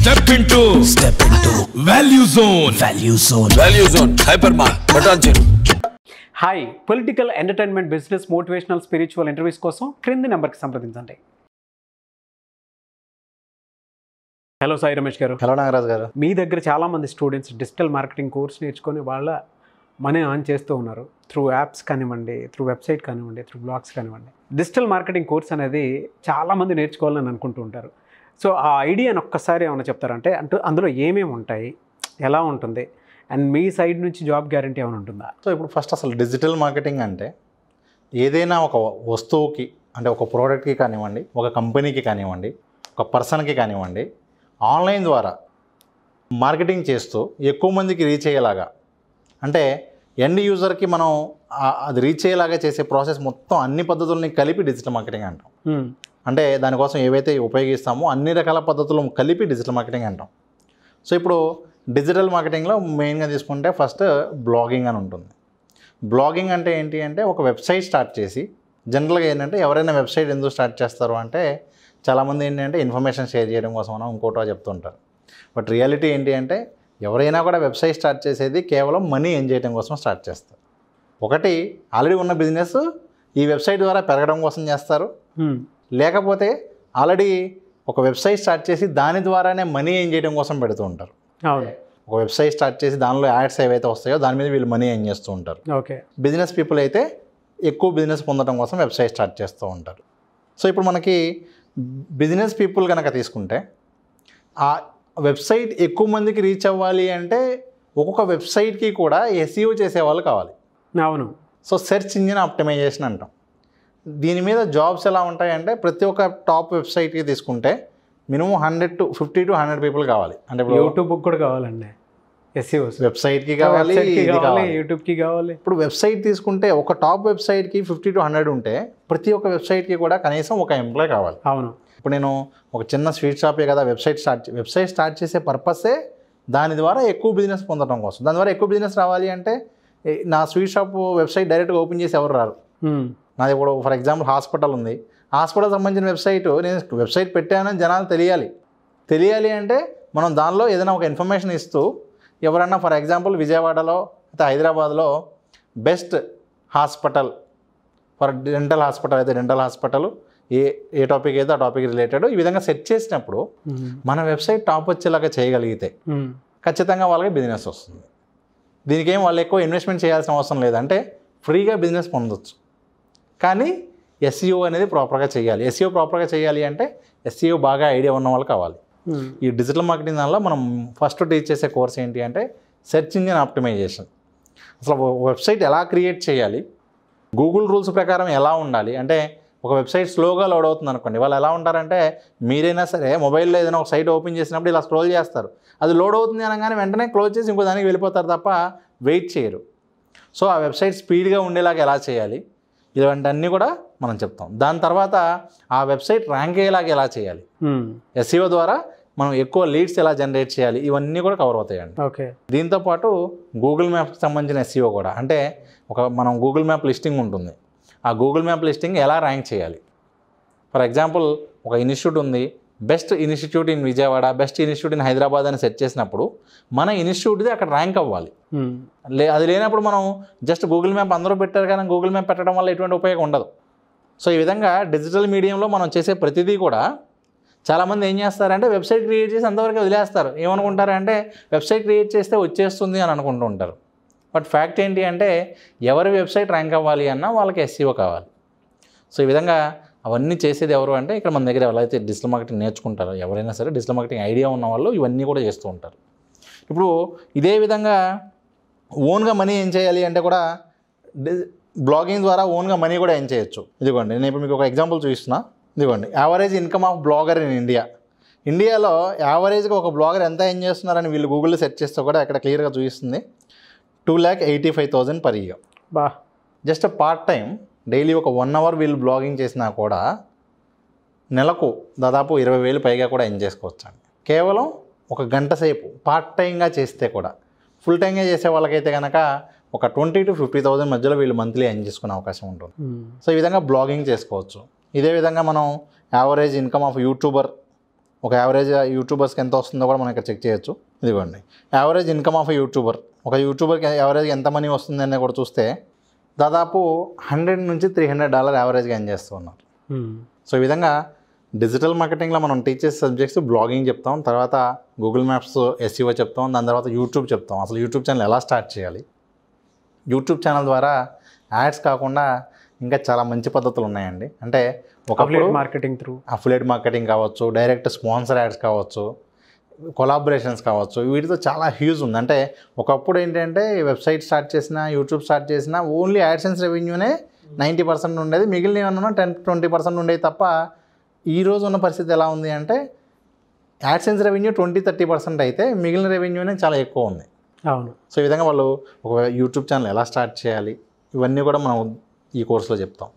Step into Value Zone. Value Zone. Hypermart. Patanjali. Hi, political, entertainment, business, motivational, spiritual interviews కోసం క్రింది నెంబర్కి సంప్రదించండి. Hello Sai Ramesh గారు. Hello Nagaraj గారు. మీ దగ్గర చాలామంది స్టూడెంట్స్ డిజిటల్ మార్కెటింగ్ కోర్స్ నేర్చుకొని వాళ్ళ మనీ ఆన్ చేస్తూ ఉన్నారు. త్రూ యాప్స్ కానివ్వండి, త్రూ వెబ్సైట్ కానివ్వండి, త్రూ బ్లాగ్స్ కానివ్వండి. డిజిటల్ మార్కెటింగ్ కోర్స్ అనేది చాలామంది నేర్చుకోవాలని అనుకుంటూ ఉంటారు. సో ఆ ఐడియాని ఒక్కసారి ఏమైనా చెప్తారంటే అందులో ఏమేమి ఉంటాయి, ఎలా ఉంటుంది, అండ్ మీ సైడ్ నుంచి జాబ్ గ్యారంటీ ఏమైనా ఉంటుందా? సో ఇప్పుడు ఫస్ట్ అసలు డిజిటల్ మార్కెటింగ్ అంటే ఏదైనా ఒక వస్తువుకి, అంటే ఒక ప్రోడక్ట్కి కానివ్వండి, ఒక కంపెనీకి కానివ్వండి, ఒక పర్సన్కి కానివ్వండి, ఆన్లైన్ ద్వారా మార్కెటింగ్ చేస్తూ ఎక్కువ మందికి రీచ్ అయ్యేలాగా, అంటే ఎండ్ యూజర్కి మనం అది రీచ్ అయ్యేలాగా చేసే ప్రాసెస్ మొత్తం అన్ని పద్ధతుల్ని కలిపి డిజిటల్ మార్కెటింగ్ అంటాం. అంటే దానికోసం ఏవైతే ఉపయోగిస్తామో అన్ని రకాల పద్ధతులు కలిపి డిజిటల్ మార్కెటింగ్ అంటాం. సో ఇప్పుడు డిజిటల్ మార్కెటింగ్లో మెయిన్గా తీసుకుంటే ఫస్ట్ బ్లాగింగ్ అని ఉంటుంది. బ్లాగింగ్ అంటే ఏంటి అంటే ఒక వెబ్సైట్ స్టార్ట్ చేసి, జనరల్గా ఏంటంటే ఎవరైనా వెబ్సైట్ ఎందుకు స్టార్ట్ చేస్తారు అంటే చాలామంది ఏంటంటే ఇన్ఫర్మేషన్ షేర్ చేయడం కోసం మనం ఇంకోటో చెప్తుంటారు. బట్ రియాలిటీ ఏంటి అంటే ఎవరైనా కూడా వెబ్సైట్ స్టార్ట్ చేసేది కేవలం మనీ ఎర్న్ చేయడం కోసం స్టార్ట్ చేస్తారు. ఒకటి ఆల్రెడీ ఉన్న బిజినెస్ ఈ వెబ్సైట్ ద్వారా పెరగడం కోసం చేస్తారు, లేకపోతే ఆల్రెడీ ఒక వెబ్సైట్ స్టార్ట్ చేసి దాని ద్వారానే మనీ ఎర్న్ చేయడం కోసం పెడుతూ ఉంటారు. ఒక వెబ్సైట్ స్టార్ట్ చేసి దానిలో యాడ్స్ ఏవైతే వస్తాయో దాని మీద వీళ్ళు మనీ ఎర్న్ చేస్తూ ఉంటారు. ఓకే. బిజినెస్ పీపుల్ అయితే ఎక్కువ బిజినెస్ పొందడం కోసం వెబ్సైట్ స్టార్ట్ చేస్తూ ఉంటారు. సో ఇప్పుడు మనకి బిజినెస్ పీపుల్ కనుక తీసుకుంటే ఆ వెబ్సైట్ ఎక్కువ మందికి రీచ్ అవ్వాలి అంటే ఒక్కొక్క వెబ్సైట్కి కూడా SEO చేసేవాళ్ళు కావాలి. అవును. సో సెర్చ్ ఇంజిన్ ఆప్టిమైజేషన్ అంటాం. దీని మీద జాబ్స్ ఎలా ఉంటాయంటే ప్రతి ఒక్క టాప్ వెబ్సైట్కి తీసుకుంటే మినిమం 50 to 100 పీపుల్ కావాలి. అంటే యూట్యూబ్ కూడా కావాలండి, SEO వెబ్సైట్కి కావాలి, యూట్యూబ్కి కావాలి. ఇప్పుడు వెబ్సైట్ తీసుకుంటే ఒక టాప్ వెబ్సైట్కి 50 to 100 ఉంటే ప్రతి ఒక్క వెబ్సైట్కి కూడా కనీసం ఒక ఎంప్లాయ్ కావాలి. అవును. ఇప్పుడు నేను ఒక చిన్న స్వీట్ షాపే కదా వెబ్సైట్ స్టార్ట్ చేసే పర్పసే దాని ద్వారా ఎక్కువ బిజినెస్ పొందడం కోసం. దాని ద్వారా ఎక్కువ బిజినెస్ రావాలి అంటే నా స్వీట్ షాప్ వెబ్సైట్ డైరెక్ట్గా ఓపెన్ చేసి ఎవరు రారు. నాది ఇప్పుడు ఫర్ ఎగ్జాంపుల్ హాస్పిటల్ ఉంది, హాస్పిటల్ సంబంధించిన వెబ్సైట్, నేను వెబ్సైట్ పెట్టానని జనాలు తెలియాలి అంటే మనం దానిలో ఏదైనా ఒక ఇన్ఫర్మేషన్ ఇస్తూ ఎవరన్నా ఫర్ ఎగ్జాంపుల్ విజయవాడలో అయితే హైదరాబాద్లో best hospital for dental hospital అయితే డెంటల్ హాస్పిటల్, ఏ టాపిక్ అయితే ఆ టాపిక్ రిలేటెడ్ ఈ విధంగా సెట్ చేసినప్పుడు మన వెబ్సైట్ టాప్ వచ్చేలాగా చేయగలిగితే ఖచ్చితంగా వాళ్ళకి బిజినెస్ వస్తుంది. దీనికి ఏం వాళ్ళు ఎక్కువ ఇన్వెస్ట్మెంట్ చేయాల్సిన అవసరం లేదంటే ఫ్రీగా బిజినెస్ పొందొచ్చు. కానీ SEO అనేది ప్రాపర్గా చేయాలి. SEO ప్రాపర్గా చేయాలి అంటే SEO బాగా ఐడియా ఉన్న వాళ్ళు కావాలి. ఈ డిజిటల్ మార్కెటింగ్ దానిలో మనం ఫస్ట్ టీచ్ చేసే కోర్స్ ఏంటి అంటే సెర్చ్ ఇంజిన్ ఆప్టిమైజేషన్. అసలు వెబ్సైట్ ఎలా క్రియేట్ చేయాలి, గూగుల్ రూల్స్ ప్రకారం ఎలా ఉండాలి. అంటే ఒక వెబ్సైట్ స్లోగా లోడ్ అవుతుంది అనుకోండి, వాళ్ళు ఎలా ఉంటారంటే మీరైనా సరే మొబైల్లో ఏదైనా ఒక సైట్ ఓపెన్ చేసినప్పుడు ఇలా స్క్రోల్ చేస్తారు, అది లోడ్ అవుతుంది అనగానే వెంటనే క్లోజ్ చేసి ఇంకో దానికి వెళ్ళిపోతారు తప్ప వెయిట్ చేయరు. సో ఆ వెబ్సైట్ స్పీడ్గా ఉండేలాగా ఎలా చేయాలి, ఇలాంటివన్నీ కూడా మనం చెప్తాం. దాని తర్వాత ఆ వెబ్సైట్ ర్యాంక్ అయ్యేలాగా ఎలా చేయాలి, SEO ద్వారా మనం ఎక్కువ లీడ్స్ ఎలా జనరేట్ చేయాలి, ఇవన్నీ కూడా కవర్ అవుతాయండి. ఓకే. దీంతోపాటు గూగుల్ మ్యాప్కి సంబంధించిన SEO కూడా, అంటే మనం గూగుల్ మ్యాప్ లిస్టింగ్ ఉంటుంది, ఆ గూగుల్ మ్యాప్ లిస్టింగ్ ఎలా ర్యాంక్ చేయాలి. ఫర్ ఎగ్జాంపుల్ ఒక ఇన్స్టిట్యూట్ ఉంది, best institute in Vijayawada, best institute in Hyderabad అని సెట్ చేసినప్పుడు మన ఇన్స్టిట్యూట్ది అక్కడ ర్యాంక్ అవ్వాలి. అది లేనప్పుడు మనం జస్ట్ గూగుల్ మ్యాప్ అందరూ పెట్టారు కానీ గూగుల్ మ్యాప్ పెట్టడం వల్ల ఎటువంటి ఉపయోగం ఉండదు. సో ఈ విధంగా డిజిటల్ మీడియంలో మనం చేసే ప్రతిదీ కూడా చాలామంది ఏం చేస్తారంటే వెబ్సైట్ క్రియేట్ చేసి అంతవరకు వదిలేస్తారు. ఏమనుకుంటారంటే వెబ్సైట్ క్రియేట్ చేస్తే వచ్చేస్తుంది అని అనుకుంటూ ఉంటారు. బట్ ఫ్యాక్ట్ ఏంటి అంటే ఎవరి వెబ్సైట్ ర్యాంక్ అవ్వాలి అన్నా వాళ్ళకి SEO కావాలి. సో ఈ విధంగా అవన్నీ చేసేది ఎవరు అంటే ఇక్కడ మన దగ్గర ఎవరైతే డిజిటల్ మార్కెటింగ్ నేర్చుకుంటారో ఎవరైనా సరే డిజిటల్ మార్కెటింగ్ ఐడియా ఉన్న వాళ్ళు ఇవన్నీ కూడా చేస్తూ ఉంటారు. ఇప్పుడు ఇదే విధంగా ఓన్గా మనీ ఏం చేయాలి అంటే కూడా బ్లాగింగ్ ద్వారా ఓన్గా మనీ కూడా ఏం చేయొచ్చు. ఇదిగోండి నేను ఇప్పుడు మీకు ఒక ఎగ్జాంపుల్ చూపిస్తున్నా. ఇదిగోండి average income of blogger in ఇండియాలో యావరేజ్గా ఒక బ్లాగర్ ఎంత ఏం చేస్తున్నారని వీళ్ళు గూగుల్లో సెర్చ్ చేస్తే కూడా అక్కడ క్లియర్గా చూపిస్తుంది 2,85,000 per year. Just part time daily ఒక 1 hour వీళ్ళు బ్లాగింగ్ చేసినా కూడా నెలకు దాదాపు 20,000 పైగా కూడా ఎర్న్ చేసుకోవచ్చు అండి. కేవలం ఒక గంట సేపు పార్ట్ టైంగా చేస్తే కూడా. ఫుల్ టైంగా చేసే వాళ్ళకైతే కనుక ఒక 20,000 to 50,000 మధ్యలో వీళ్ళు మంత్లీ ఎర్న్ చేసుకునే అవకాశం ఉంటుంది. సో ఈ విధంగా బ్లాగింగ్ చేసుకోవచ్చు. ఇదే విధంగా మనం యావరేజ్ ఇన్కమ్ ఆఫ్ యూట్యూబర్ ఒక యావరేజ్ యూట్యూబర్స్కి ఎంత వస్తుందో కూడా మనం ఇక్కడ చెక్ చేయొచ్చు. ఇదిగోండి యావరేజ్ ఇన్కమ్ ఆఫ్ యూట్యూబర్, ఒక యూట్యూబర్కి యావరేజ్ ఎంత మనీ వస్తుంది అనేది కూడా చూస్తే దాదాపు $100 నుంచి $300 యావరేజ్గా ఎర్న్ చేస్తూ ఉన్నారు. సో ఈ విధంగా డిజిటల్ మార్కెటింగ్లో మనం టీచ్ చేసే సబ్జెక్ట్స్ బ్లాగింగ్ చెప్తాం, తర్వాత గూగుల్ మ్యాప్స్ SEO చెప్తాం, దాని తర్వాత యూట్యూబ్ చెప్తాం. అసలు యూట్యూబ్ ఛానల్ ఎలా స్టార్ట్ చేయాలి, యూట్యూబ్ ఛానల్ ద్వారా యాడ్స్ కాకుండా ఇంకా చాలా మంచి పద్ధతులు ఉన్నాయండి. అంటే ఒకప్పుడు మార్కెటింగ్ త్రూ అఫిలియేట్ మార్కెటింగ్ కావచ్చు, డైరెక్ట్ స్పాన్సర్ యాడ్స్ కావచ్చు, కొలాబరేషన్స్ కావచ్చు, వీటితో చాలా హ్యూజ్ ఉంది. అంటే ఒకప్పుడు ఏంటంటే వెబ్సైట్ స్టార్ట్ చేసినా, యూట్యూబ్ స్టార్ట్ చేసినా ఓన్లీ యాడ్సెన్స్ రెవెన్యూనే 90% ఉండేది, మిగిలిన ఏమన్నా 10-20% ఉండేది తప్ప ఈ రోజు ఉన్న పరిస్థితి ఎలా ఉంది అంటే యాడ్సెన్స్ రెవెన్యూ 20-30% అయితే మిగిలిన రెవెన్యూనే చాలా ఎక్కువ ఉంది. అవును. సో ఈ విధంగా వాళ్ళు ఒక యూట్యూబ్ ఛానల్ ఎలా స్టార్ట్ చేయాలి ఇవన్నీ కూడా మనం ఈ కోర్సులో చెప్తాం.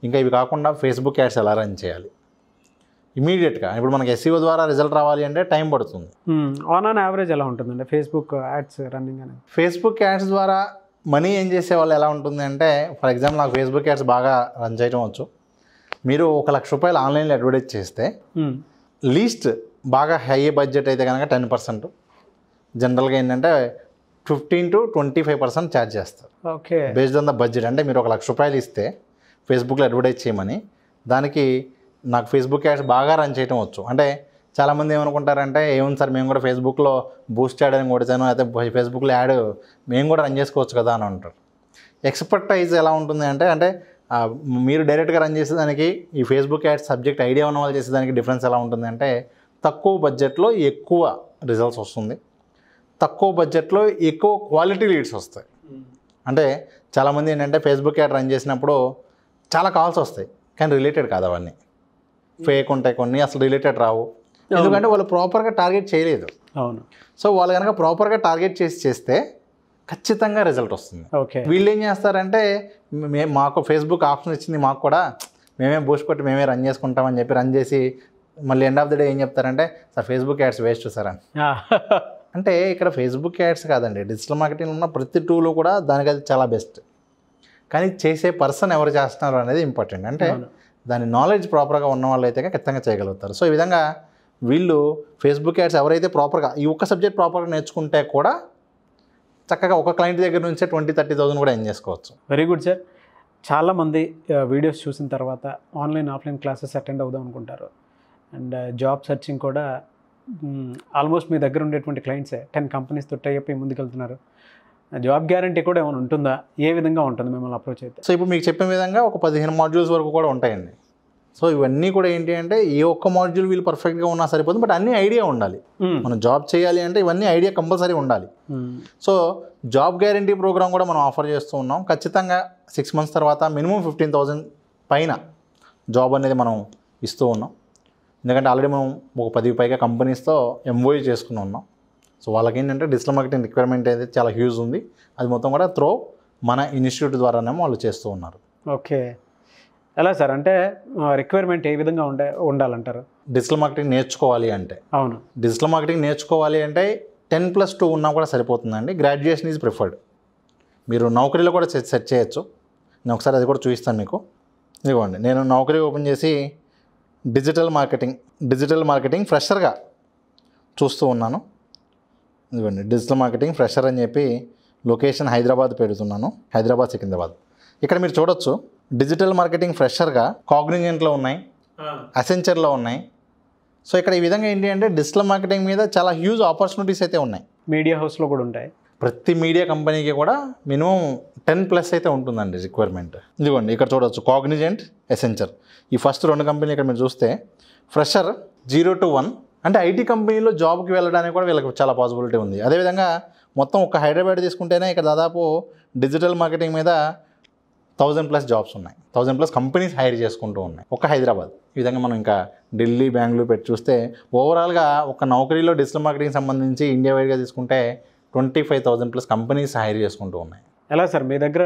ఇంకా ఇవి కాకుండా ఫేస్బుక్ యాడ్స్ ఎలా రన్ చేయాలి ఇమీడియట్గా. ఇప్పుడు మనకి SEO ద్వారా రిజల్ట్ రావాలి అంటే టైం పడుతుంది. ఆన్ యావరేజ్ ఎలా ఉంటుందండి ఫేస్బుక్ యాడ్స్ రన్నింగ్ అనేది? ఫేస్బుక్ యాడ్స్ ద్వారా మనీ ఏం చేసే వాళ్ళు ఎలా ఉంటుంది అంటే, ఫర్ ఎగ్జాంపుల్ నాకు ఫేస్బుక్ యాడ్స్ బాగా రన్ చేయడం వచ్చు. మీరు ₹1,00,000 ఆన్లైన్లో అడ్వర్టైజ్ చేస్తే లీస్ట్ బాగా హై బడ్జెట్ అయితే కనుక 10%, జనరల్గా ఏంటంటే 15 to 25% ఛార్జ్ చేస్తారు. Okay. Based on the budget. అంటే మీరు ₹1,00,000 ఇస్తే ఫేస్బుక్లో అడ్వర్టైజ్ చేయమని, దానికి నాకు ఫేస్బుక్ యాడ్స్ బాగా రన్ చేయడం వచ్చు. అంటే చాలామంది ఏమనుకుంటారంటే ఏముంది సార్ మేము కూడా ఫేస్బుక్లో బూస్ట్ యాడ్ అని కొడిచాను, అయితే ఫేస్బుక్లో యాడ్ మేము కూడా రన్ చేసుకోవచ్చు కదా అని అంటారు. ఎక్స్పర్టైజ్ ఎలా ఉంటుంది అంటే మీరు డైరెక్ట్గా రన్ చేసేదానికి ఈ ఫేస్బుక్ యాడ్స్ సబ్జెక్ట్ ఐడియా ఉన్న వాళ్ళు చేసేదానికి డిఫరెన్స్ ఎలా ఉంటుంది అంటే తక్కువ బడ్జెట్లో ఎక్కువ రిజల్ట్స్ వస్తుంది, తక్కువ బడ్జెట్లో ఎక్కువ క్వాలిటీ లీడ్స్ వస్తాయి. అంటే చాలామంది ఏంటంటే ఫేస్బుక్ యాడ్ రన్ చేసినప్పుడు చాలా కాల్స్ వస్తాయి కానీ రిలేటెడ్ కాదు, అవన్నీ ఫేక్ ఉంటాయి, కొన్ని అసలు రిలేటెడ్ రావు. ఎందుకంటే వాళ్ళు ప్రాపర్గా టార్గెట్ చేయలేదు. అవును. సో వాళ్ళు కనుక ప్రాపర్గా టార్గెట్ చేస్తే ఖచ్చితంగా రిజల్ట్ వస్తుంది. ఓకే. వీళ్ళు ఏం చేస్తారంటే మాకు ఫేస్బుక్ ఆప్షన్ ఇచ్చింది, మాకు కూడా మేమే బూస్ట్ కొట్టి మేమే రన్ చేసుకుంటామని చెప్పి రన్ చేసి మళ్ళీ ఎండ్ ఆఫ్ ద డే ఏం చెప్తారంటే sir Facebook ads waste sir అని. అంటే ఇక్కడ ఫేస్బుక్ యాడ్స్ కాదండి, డిజిటల్ మార్కెటింగ్ ఉన్న ప్రతి టూలు కూడా దానికి అది చాలా బెస్ట్. కానీ చేసే పర్సన్ ఎవరు చేస్తున్నారు అనేది ఇంపార్టెంట్. అంటే దాని నాలెడ్జ్ ప్రాపర్గా ఉన్న వాళ్ళు అయితే ఖచ్చితంగా చేయగలుగుతారు. సో ఈ విధంగా వీళ్ళు ఫేస్బుక్ యాడ్స్ ఎవరైతే ప్రాపర్గా ఈ ఒక్క సబ్జెక్ట్ ప్రాపర్గా నేర్చుకుంటే కూడా చక్కగా ఒక క్లయింట్ దగ్గర నుంచే 20-30,000 కూడా ఎర్న్ చేసుకోవచ్చు. Very good sir. చాలామంది వీడియోస్ చూసిన తర్వాత ఆన్లైన్ ఆఫ్లైన్ క్లాసెస్ అటెండ్ అవుదాం అనుకుంటారు. అండ్ జాబ్ సర్చింగ్ కూడా ఆల్మోస్ట్ మీ దగ్గర ఉండేటువంటి క్లయింట్సే 10 కంపెనీస్తో టై అయిపోయి ముందుకెళ్తున్నారు. జాబ్ గ్యారంటీ కూడా ఏమైనా ఉంటుందా? ఏ విధంగా ఉంటుంది మిమ్మల్ని అప్రోచ్ అయితే? సో ఇప్పుడు మీకు చెప్పిన విధంగా ఒక 15 మాడ్యూల్స్ వరకు కూడా ఉంటాయండి. సో ఇవన్నీ కూడా ఏంటి అంటే ఏ ఒక్క మాడ్యూల్ వీళ్ళు పర్ఫెక్ట్గా ఉన్నా సరిపోతుంది, బట్ అన్ని ఐడియా ఉండాలి. మనం జాబ్ చేయాలి అంటే ఇవన్నీ ఐడియా కంపల్సరీ ఉండాలి. సో జాబ్ గ్యారంటీ ప్రోగ్రామ్ కూడా మనం ఆఫర్ చేస్తూ ఉన్నాం. ఖచ్చితంగా 6 months తర్వాత మినిమం 15,000 పైన జాబ్ అనేది మనం ఇస్తూ ఉన్నాం. ఎందుకంటే ఆల్రెడీ మనం ఒక 10 పైగా కంపెనీస్తో MOU చేసుకుని ఉన్నాం. సో వాళ్ళకి ఏంటంటే డిజిటల్ మార్కెటింగ్ రిక్వైర్మెంట్ అయితే చాలా హ్యూజ్ ఉంది. అది మొత్తం కూడా త్రో మన ఇన్స్టిట్యూట్ ద్వారానేమో వాళ్ళు చేస్తూ ఉన్నారు. ఓకే. ఎలా సార్ అంటే రిక్వైర్మెంట్ ఏ విధంగా ఉండాలంటారు? డిజిటల్ మార్కెటింగ్ నేర్చుకోవాలి అంటే, అవును, డిజిటల్ మార్కెటింగ్ నేర్చుకోవాలి అంటే 10+2 ఉన్నా కూడా సరిపోతుందండి. Graduation is preferred. మీరు నౌకరీలో కూడా సెర్చ్ చేయొచ్చు. నేను ఒకసారి అది కూడా చూపిస్తాను మీకు. ఇదిగోండి, నేను నౌకరీ ఓపెన్ చేసి డిజిటల్ మార్కెటింగ్ ఫ్రెషర్గా చూస్తూ ఉన్నాను. ఇదిగోండి, డిజిటల్ మార్కెటింగ్ ఫ్రెషర్ అని చెప్పి లొకేషన్ హైదరాబాద్ పెడుతున్నాను, హైదరాబాద్ సికింద్రాబాద్. ఇక్కడ మీరు చూడొచ్చు డిజిటల్ మార్కెటింగ్ ఫ్రెషర్గా కాగ్నిజెంట్లో ఉన్నాయి, అసెంచర్లో ఉన్నాయి. సో ఇక్కడ ఈ విధంగా ఏంటి అంటే డిజిటల్ మార్కెటింగ్ మీద చాలా హ్యూజ్ ఆపర్చునిటీస్ అయితే ఉన్నాయి. మీడియా హౌస్లో కూడా ఉంటాయి. ప్రతి మీడియా కంపెనీకి కూడా మినిమం 10+ అయితే ఉంటుందండి రిక్వైర్మెంట్. ఇదిగోండి ఇక్కడ చూడవచ్చు కాగ్నిజెంట్, అసెంచర్, ఈ ఫస్ట్ 2 కంపెనీలు ఇక్కడ మీరు చూస్తే ఫ్రెషర్ 0 to 1 అంటే ఐటీ కంపెనీలో జాబ్కి వెళ్ళడానికి కూడా వీళ్ళకి చాలా పాసిబిలిటీ ఉంది. అదేవిధంగా మొత్తం ఒక హైదరాబాద్ తీసుకుంటేనే ఇక్కడ దాదాపు డిజిటల్ మార్కెటింగ్ మీద 1000+ జాబ్స్ ఉన్నాయి, 1000+ కంపెనీస్ హైర్ చేసుకుంటూ ఉన్నాయి ఒక హైదరాబాద్. ఈ విధంగా మనం ఇంకా ఢిల్లీ, బెంగళూరు పెట్టి చూస్తే ఓవరాల్గా ఒక నౌకరీలో డిజిటల్ మార్కెటింగ్ సంబంధించి ఇండియా వైడ్గా తీసుకుంటే 25,000+ కంపెనీస్ హైర్ చేసుకుంటూ ఉన్నాయి. ఎలా సార్ మీ దగ్గర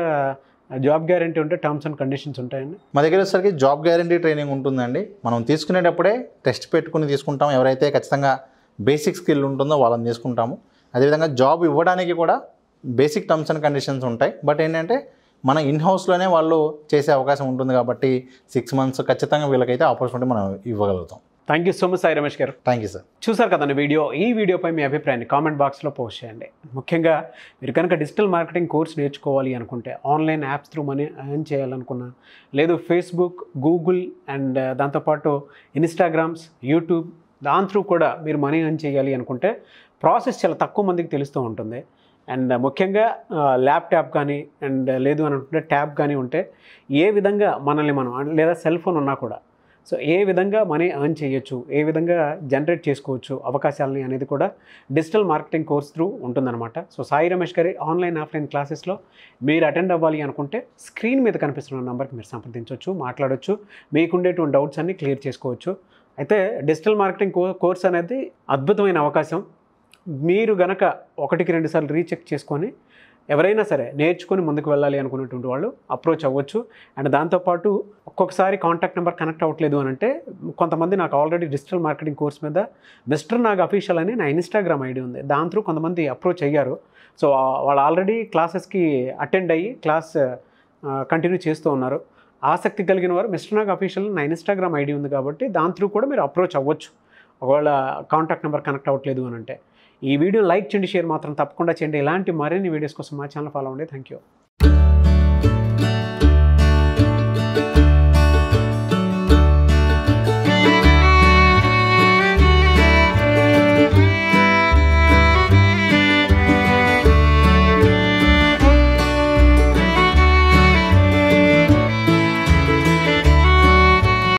జాబ్ గ్యారంటీ ఉంటే టర్మ్స్ అండ్ కండిషన్స్ ఉంటాయండి? మా దగ్గర వచ్చేసరికి జాబ్ గ్యారంటీ ట్రైనింగ్ ఉంటుందండి. మనం తీసుకునేటప్పుడే టెస్ట్ పెట్టుకుని తీసుకుంటాం. ఎవరైతే ఖచ్చితంగా బేసిక్ స్కిల్ ఉంటుందో వాళ్ళని తీసుకుంటాము. అదేవిధంగా జాబ్ ఇవ్వడానికి కూడా బేసిక్ టర్మ్స్ అండ్ కండిషన్స్ ఉంటాయి. బట్ ఏంటంటే మన ఇన్హౌస్లోనే వాళ్ళు చేసే అవకాశం ఉంటుంది కాబట్టి 6 months ఖచ్చితంగా వీళ్ళకైతే ఆపర్చునిటీ మనం ఇవ్వగలుగుతాం. Thank you so much Sai Ramesh garu. Thank you sir. చూసారు కదండి ఈ వీడియోపై మీ అభిప్రాయాన్ని కామెంట్ బాక్స్లో పోస్ట్ చేయండి. ముఖ్యంగా మీరు కనుక డిజిటల్ మార్కెటింగ్ కోర్స్ నేర్చుకోవాలి అనుకుంటే, online apps through money earn చేయాలనుకున్నా, లేదు ఫేస్బుక్, గూగుల్ అండ్ దాంతోపాటు ఇన్స్టాగ్రామ్స్, యూట్యూబ్ దాని త్రూ కూడా మీరు మనీ ఎర్న్ చేయాలి అనుకుంటే ప్రాసెస్ చాలా తక్కువ మందికి తెలుస్తూ ఉంటుంది. అండ్ ముఖ్యంగా ల్యాప్టాప్ కానీ అండ్ లేదు అని అనుకుంటే ట్యాబ్ కానీ ఉంటే ఏ విధంగా మనల్ని మనం లేదా సెల్ ఫోన్ ఉన్నా కూడా సో ఏ విధంగా మనీ ఎర్న్ చేయొచ్చు, ఏ విధంగా జనరేట్ చేసుకోవచ్చు అవకాశాలని అనేది కూడా డిజిటల్ మార్కెటింగ్ కోర్స్ త్రూ ఉంటుందన్నమాట. సో సాయి రమేష్ గారి ఆన్లైన్ ఆఫ్లైన్ క్లాసెస్లో మీరు అటెండ్ అవ్వాలి అనుకుంటే స్క్రీన్ మీద కనిపిస్తున్న నెంబర్కి మీరు సంప్రదించవచ్చు, మాట్లాడవచ్చు, మీకుండేటువంటి డౌట్స్ అన్నీ క్లియర్ చేసుకోవచ్చు. అయితే డిజిటల్ మార్కెటింగ్ కోర్స్ అనేది అద్భుతమైన అవకాశం. మీరు గనక 1-2 సార్లు రీచెక్ చేసుకొని ఎవరైనా సరే నేర్చుకొని ముందుకు వెళ్ళాలి అనుకునేటువంటి వాళ్ళు అప్రోచ్ అవ్వచ్చు. అండ్ దాంతోపాటు ఒక్కొక్కసారి కాంటాక్ట్ నెంబర్ కనెక్ట్ అవ్వట్లేదు అని అంటే కొంతమంది నాకు ఆల్రెడీ డిజిటల్ మార్కెటింగ్ కోర్స్ మీద మిస్టర్ నాగ్ అఫీషియల్ అని నా ఇన్స్టాగ్రామ్ ఐడి ఉంది, దాని త్రూ కొంతమంది అప్రోచ్ అయ్యారు. సో వాళ్ళు ఆల్రెడీ క్లాసెస్కి అటెండ్ అయ్యి క్లాస్ కంటిన్యూ చేస్తూ ఉన్నారు. ఆసక్తి కలిగిన వారు మిస్టర్ నాగ్ అఫీషియల్ నా ఇన్స్టాగ్రామ్ ఐడి ఉంది కాబట్టి దాని త్రూ కూడా మీరు అప్రోచ్ అవ్వచ్చు ఒకవేళ కాంటాక్ట్ నెంబర్ కనెక్ట్ అవ్వట్లేదు అని అంటే. ఈ వీడియో లైక్ చేయండి, షేర్ మాత్రం తప్పకుండా చేయండి. ఇలాంటి మరిన్ని వీడియోస్ కోసం మా ఛానల్ ఫాలో అవ్వండి. Thank you.